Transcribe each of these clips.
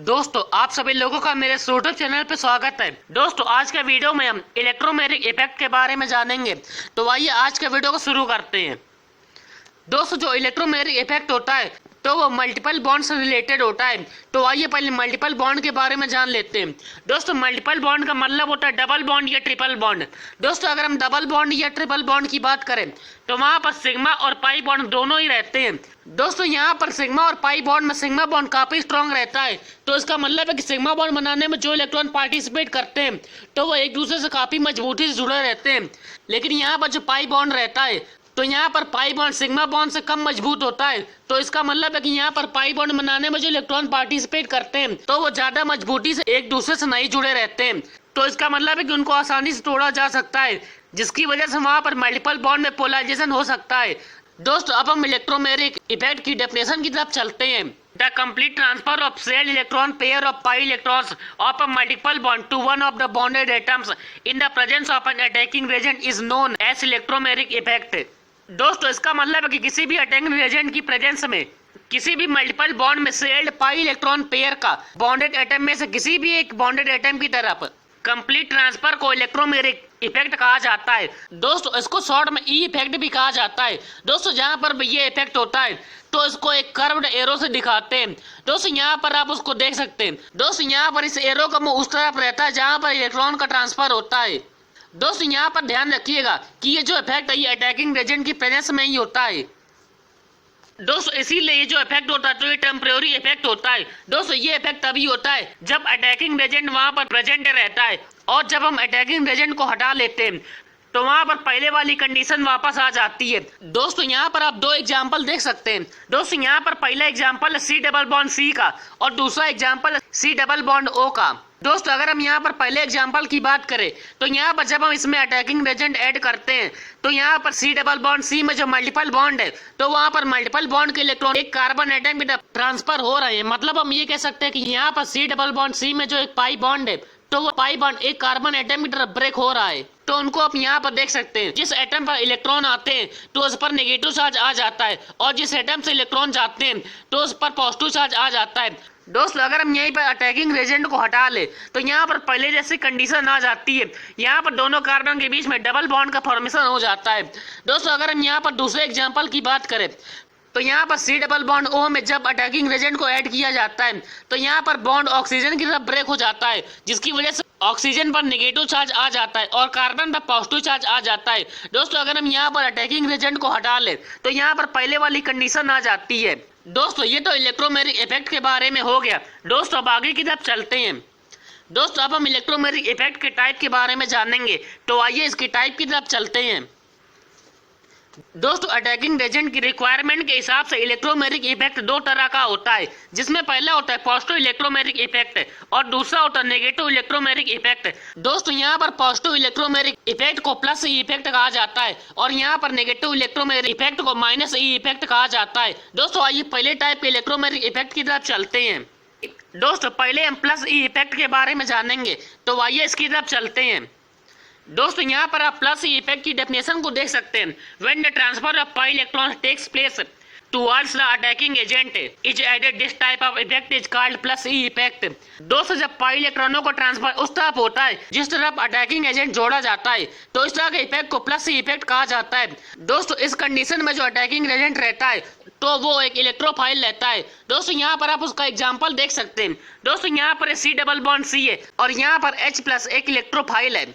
दोस्तों आप सभी लोगों का मेरे यूट्यूब चैनल पे स्वागत है। दोस्तों आज के वीडियो में हम इलेक्ट्रोमैग्नेटिक इफेक्ट के बारे में जानेंगे। तो आइए आज के वीडियो को शुरू करते हैं। दोस्तों जो इलेक्ट्रोमैग्नेटिक इफेक्ट होता है तो वो मल्टीपल बॉन्ड से रिलेटेड होता है। तो आइए पहले मल्टीपल बॉन्ड के बारे में जान लेते हैं। दोस्तों मल्टीपल बॉन्ड का मतलब होता है डबल बॉन्ड या ट्रिपल बॉन्ड। दोस्तों अगर हम डबल बॉन्ड या ट्रिपल बॉन्ड की बात करें तो वहाँ पर सिग्मा और पाई बॉन्ड दोनों ही रहते हैं। दोस्तों यहाँ पर सिग्मा और पाई बॉन्ड में सिग्मा बॉन्ड काफी स्ट्रॉन्ग रहता है। तो इसका मतलब है कि सिग्मा बॉन्ड बनाने में जो इलेक्ट्रॉन पार्टिसिपेट करते हैं तो वो एक दूसरे से काफी मजबूती से जुड़े रहते हैं। लेकिन यहाँ पर जो पाई बॉन्ड रहता है तो यहाँ पर पाई बॉन्ड सिग्मा बॉन्ड से कम मजबूत होता है। तो इसका मतलब है कि यहाँ पर पाई बॉन्ड बनाने में जो इलेक्ट्रॉन पार्टिसिपेट करते हैं तो वो ज्यादा मजबूती से एक दूसरे से नहीं जुड़े रहते हैं। तो इसका मतलब है कि उनको आसानी से तोड़ा जा सकता है, जिसकी वजह से वहाँ पर मल्टीपल बॉन्ड में पोलराइजेशन हो सकता है। दोस्तों अब हम इलेक्ट्रोमैग्नेटिक इफेक्ट की डेफिनेशन की तरफ चलते हैं। The complete transfer of shared electron pair of pi electrons of a multiple bond to one of the bonded atoms in the presence of an attacking agent is known as electromagnetic effect. दोस्तों इसका मतलब है कि किसी भी attacking agent की presence में किसी भी मल्टीपल बॉन्ड में शेयर्ड पाई इलेक्ट्रॉन पेयर का बॉन्डेड एटम में से किसी भी एक बॉन्डेड एटम की तरफ कंप्लीट ट्रांसफर को इलेक्ट्रोमैग्नेटिक इफेक्ट कहा जाता है। दोस्तों इसको शॉर्ट में ई इफेक्ट भी कहा जाता है। दोस्तों जहां पर भी ये इफेक्ट होता है तो इसको एक कर्व्ड एरो से दिखाते हैं। दोस्तों यहाँ पर आप उसको देख सकते हैं। दोस्तों यहाँ पर इस एरो का मुंह उस तरफ रहता है जहां पर इलेक्ट्रॉन का ट्रांसफर होता है। दोस्तों यहाँ पर ध्यान रखिएगा कि ये जो इफेक्ट है ये अटैकिंग एजेंट की प्रेजेंस में ही होता है। दोस्तों इसीलिए ये जो इफेक्ट होता है तो ये टेम्परेरी इफेक्ट होता है। दोस्तों ये इफेक्ट तभी होता है जब अटैकिंग एजेंट वहां पर प्रेजेंट रहता है, और जब हम अटैकिंग एजेंट को हटा लेते हैं तो वहां पर पहले वाली कंडीशन वापस आ जाती है। दोस्तों यहाँ पर आप दो एग्जांपल देख सकते हैं। दोस्तों यहाँ पर पहला एग्जांपल है सी डबल बॉन्ड सी का और दूसरा एग्जांपल है सी डबल बॉन्ड ओ का। दोस्तों अगर हम यहाँ पर पहले एग्जांपल की बात करें तो यहाँ पर जब हम इसमें अटैकिंग एजेंट ऐड करते हैं तो यहाँ पर सी डबल बॉन्ड सी में जो मल्टीपल बॉन्ड है तो वहाँ पर मल्टीपल बॉन्ड के इलेक्ट्रॉन एक कार्बन एटम की तरफ ट्रांसफर हो रहे हैं। मतलब हम ये कह सकते हैं कि यहाँ पर सी डबल बॉन्ड सी में जो एक पाई बॉन्ड है तो वो पाई बॉन्ड एक कार्बन एटम की तरफ ब्रेक हो रहा है। तो उनको आप यहाँ पर देख सकते हैं। जिस एटम पर इलेक्ट्रॉन आते हैं तो उस पर नेगेटिव चार्ज आ जाता है, और जिस एटम से इलेक्ट्रॉन जाते हैं तो उस पर पॉजिटिव चार्ज आ जाता है। दोस्तों अगर हम यहीं पर अटैकिंग एजेंट को हटा ले तो यहाँ पर पहले जैसी कंडीशन आ जाती है। यहाँ पर दोनों कार्बन के बीच में डबल बॉन्ड का फॉर्मेशन हो जाता है। दोस्तों अगर हम यहाँ पर दूसरे एग्जांपल की बात करें तो यहाँ पर सी डबल बॉन्ड ओ में जब अटैकिंग एजेंट को ऐड किया जाता है तो यहाँ पर बॉन्ड ऑक्सीजन की तरफ ब्रेक हो जाता है, जिसकी वजह से ऑक्सीजन पर नेगेटिव चार्ज आ जाता है और कार्बन पर पॉजिटिव चार्ज आ जाता है। दोस्तों अगर हम यहाँ पर अटैकिंग एजेंट को हटा ले तो यहाँ पर पहले वाली कंडीशन आ जाती है। दोस्तों ये तो इलेक्ट्रोमैग्नेटिक इफेक्ट के बारे में हो गया। दोस्तों अब आगे की तरफ चलते हैं। दोस्तों अब हम इलेक्ट्रोमैग्नेटिक इफेक्ट के टाइप के बारे में जानेंगे। तो आइए इसकी टाइप की तरफ चलते हैं। दोस्तों अटैकिंग एजेंट की रिक्वायरमेंट के हिसाब से इलेक्ट्रोमैग्नेटिक इफेक्ट दो तरह का होता है, जिसमें पहला होता है पॉजिटिव इलेक्ट्रोमैग्नेटिक इफेक्ट और दूसरा होता है नेगेटिव इलेक्ट्रोमैग्नेटिक इफेक्ट। दोस्तों यहाँ पर पॉजिटिव इलेक्ट्रोमैग्नेटिक इफेक्ट को प्लस ई इफेक्ट कहा जाता है और यहाँ पर नेगेटिव इलेक्ट्रोमैग्नेटिक इफेक्ट को माइनस ई इफेक्ट कहा जाता है। दोस्तों आइए पहले टाइप के इलेक्ट्रोमैग्नेटिक इफेक्ट की तरफ चलते हैं। दोस्तों पहले हम प्लस ई इफेक्ट के बारे में जानेंगे। तो आइए इसकी तरफ चलते हैं। दोस्तों यहाँ पर आप प्लस ई इफेक्ट की डेफिनेशन को देख सकते हैं। When the transfer of pi electron takes place towards the attacking agent is added this type of effect is called plus E effect. दोस्तों जब पाई इलेक्ट्रॉनों को ट्रांसफर उस तरफ होता है जिस तरफ अटैकिंग एजेंट जोड़ा जाता है तो इस तरह के इफेक्ट को प्लस ई इफेक्ट कहा जाता है। दोस्तों इस कंडीशन में जो अटैकिंग एजेंट रहता है तो वो एक इलेक्ट्रोफाइल रहता है। दोस्तों यहाँ पर आप उसका एग्जांपल देख सकते हैं। दोस्तों यहाँ पर सी डबल बॉन्ड सी है और यहाँ पर H प्लस एक इलेक्ट्रोफाइल है।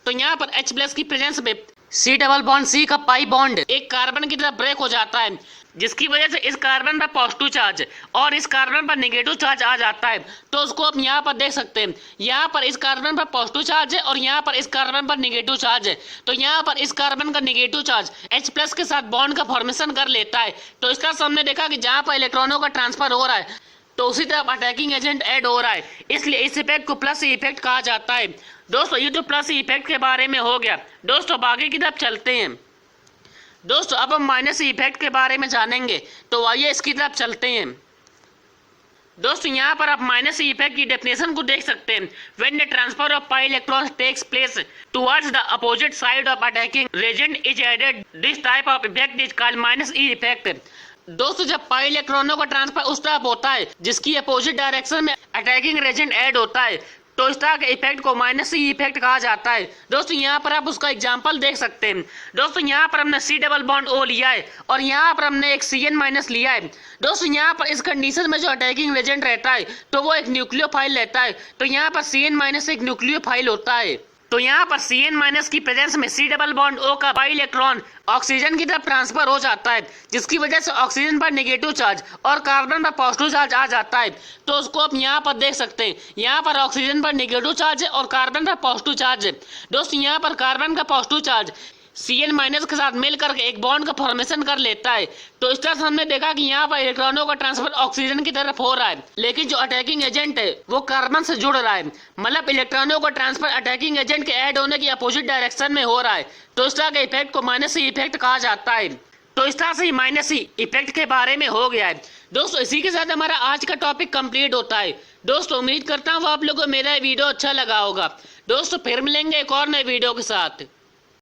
तो यहाँ पर H प्लस की प्रेजेंस में सी डबल बॉन्ड सी का पाई बॉन्ड एक कार्बन की तरफ ब्रेक हो जाता है, जिसकी वजह से इस कार्बन पर पॉजिटिव चार्ज और इस कार्बन पर नेगेटिव चार्ज आ जाता है। तो उसको आप यहाँ पर देख सकते हैं। यहाँ पर इस कार्बन पर पॉजिटिव चार्ज है और यहाँ पर इस कार्बन पर नेगेटिव चार्ज है। तो यहाँ पर इस कार्बन का नेगेटिव चार्ज H प्लस के साथ बॉन्ड का फॉर्मेशन कर लेता है। तो इसका हमने देखा कि जहाँ पर इलेक्ट्रॉनों का ट्रांसफर हो रहा है तो उसी तरफ अटैकिंग एजेंट ऐड हो रहा है, इसलिए इस इफेक्ट को प्लस इफेक्ट कहा जाता है। दोस्तों ये तो प्लस इफेक्ट के बारे में हो गया। दोस्तों अब आगे की तरफ चलते हैं। दोस्तों अब हम माइनस इफेक्ट के बारे में जानेंगे। तो आइए इसकी तरफ चलते हैं। दोस्तों यहाँ पर आप माइनस इफेक्ट की डेफिनेशन को देख सकते हैं। When the transfer of pi electrons takes place towards the opposite side of attacking agent is added this type of effect is called minus E effect. दोस्तों जब पाई इलेक्ट्रॉनों का ट्रांसफर उस तरफ होता है जिसकी अपोजिट डायरेक्शन में अटैकिंग एजेंट ऐड होता है तो इस तरह के इफेक्ट को माइनस सी इफेक्ट कहा जाता है। दोस्तों यहाँ पर आप उसका एग्जांपल देख सकते हैं। दोस्तों यहाँ पर हमने सी डबल बॉन्ड ओ लिया है और यहाँ पर हमने एक सी एन माइनस लिया है। दोस्तों यहाँ पर इस कंडीशन में जो अटैकिंग एजेंट रहता है तो वो एक न्यूक्लियोफाइल रहता है, तो यहाँ पर सी एन माइनस एक न्यूक्लियोफाइल होता है। तो यहाँ पर सी एन माइनस की प्रेजेंस में सी डबल बॉन्ड ओ का पाई इलेक्ट्रॉन ऑक्सीजन की तरफ ट्रांसफर हो जाता है, जिसकी वजह से ऑक्सीजन पर नेगेटिव चार्ज और कार्बन पर पॉजिटिव चार्ज आ जाता है। तो उसको आप यहाँ पर देख सकते हैं, यहाँ पर ऑक्सीजन पर नेगेटिव चार्ज है और कार्बन पर पॉजिटिव चार्ज है। दोस्तों यहाँ पर कार्बन का positive charge C N minus के साथ मिलकर एक बॉन्ड का फॉर्मेशन कर लेता है। तो इस तरह से हमने देखा कि यहाँ पर इलेक्ट्रॉनों का ट्रांसफर ऑक्सीजन की तरफ हो रहा है, लेकिन जो अटैकिंग एजेंट है वो कार्बन से जुड़ रहा है, मतलब इलेक्ट्रॉनों का ट्रांसफर अटैकिंग एजेंट के ऐड होने की अपोजिट डायरेक्शन में हो रहा है। तो इस तरह के इफेक्ट को माइनस सी इफेक्ट कहा जाता है। तो इस तरह से ही माइनस सी इफेक्ट के बारे में हो गया है। दोस्तों इसी के साथ हमारा आज का टॉपिक कंप्लीट होता है। दोस्तों उम्मीद करता हूँ आप लोगों को मेरा वीडियो अच्छा लगा होगा। दोस्तों फिर मिलेंगे एक और नए वीडियो के साथ।